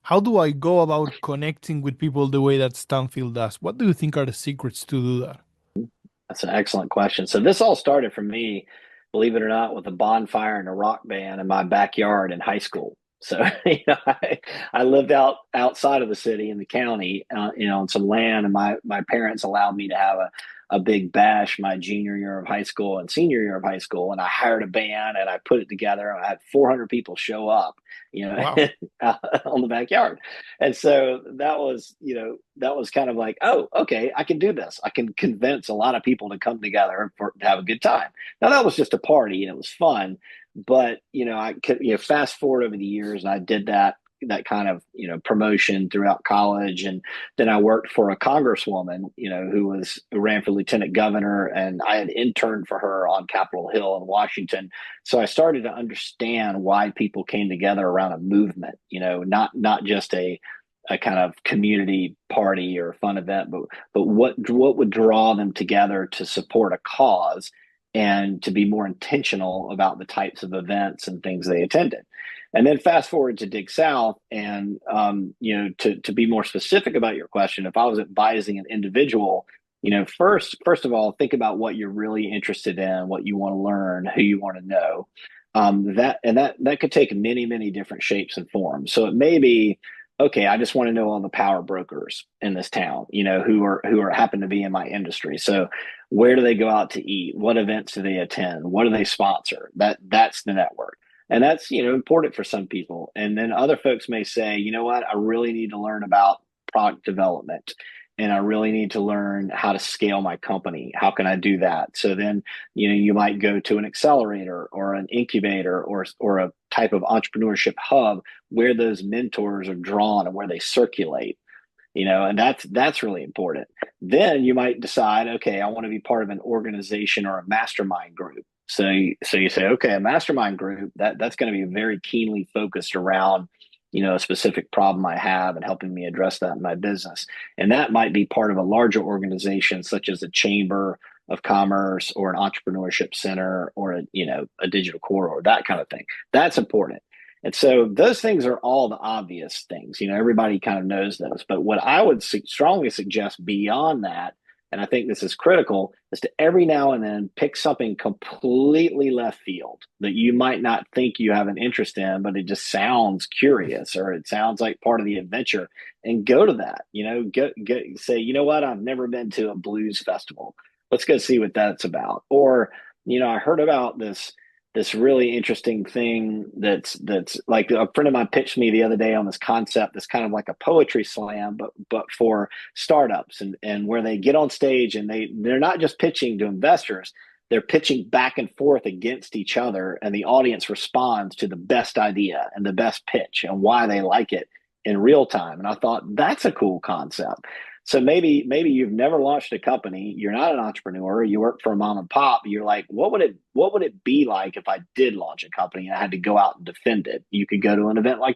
How do I go about connecting with people the way that Stanfield does? What do you think are the secrets to do that? That's an excellent question. So this all started for me, believe it or not, with a bonfire and a rock band in my backyard in high school. So I lived outside of the city in the county, on some land, and my parents allowed me to have a big bash my junior year of high school and senior year of high school, and I hired a band and I put it together. I had 400 people show up, Wow. on the backyard. And so that was kind of like, oh, okay, I can do this. I can convince a lot of people to come together to have a good time. Now that was just a party and it was fun, but I could, fast forward over the years and I did that kind of promotion throughout college, and then I worked for a congresswoman who ran for lieutenant governor, and I had interned for her on Capitol Hill in Washington. So I started to understand why people came together around a movement, not just a kind of community party or fun event, but what would draw them together to support a cause and to be more intentional about the types of events and things they attended. And then fast forward to Dig South, and to be more specific about your question, if I was advising an individual, first of all, think about what you're really interested in, what you want to learn, who you want to know. That could take many different shapes and forms. So it may be, okay, I just want to know all the power brokers in this town, who are happen to be in my industry. So where do they go out to eat? What events do they attend? What do they sponsor? That's the network. And that's, important for some people. And then other folks may say, you know what, I really need to learn about product development, and I really need to learn how to scale my company. How can I do that? So then, you might go to an accelerator or an incubator or a type of entrepreneurship hub where those mentors are drawn and where they circulate. And that's really important. Then you might decide, okay, I want to be part of an organization or a mastermind group. So you say, okay, a mastermind group that's going to be very keenly focused around, a specific problem I have and helping me address that in my business. And that might be part of a larger organization, such as a chamber of commerce or an entrepreneurship center or a digital corridor, that kind of thing. That's important. And so those things are all the obvious things. Everybody kind of knows those. But what I would strongly suggest beyond that, and I think this is critical, is to every now and then pick something completely left field that you might not think you have an interest in, but it just sounds curious or it sounds like part of the adventure, and go to that. Say, you know what, I've never been to a blues festival. Let's go see what that's about. Or, I heard about this really interesting thing that's like a friend of mine pitched me the other day on this concept, this kind of like a poetry slam, but for startups, and where they get on stage and they're not just pitching to investors, they're pitching back and forth against each other, and the audience responds to the best idea and the best pitch and why they like it in real time. And I thought that's a cool concept. So maybe you've never launched a company, you're not an entrepreneur, you work for a mom and pop, you're like, what would it be like if I did launch a company and I had to go out and defend it? You could go to an event like that.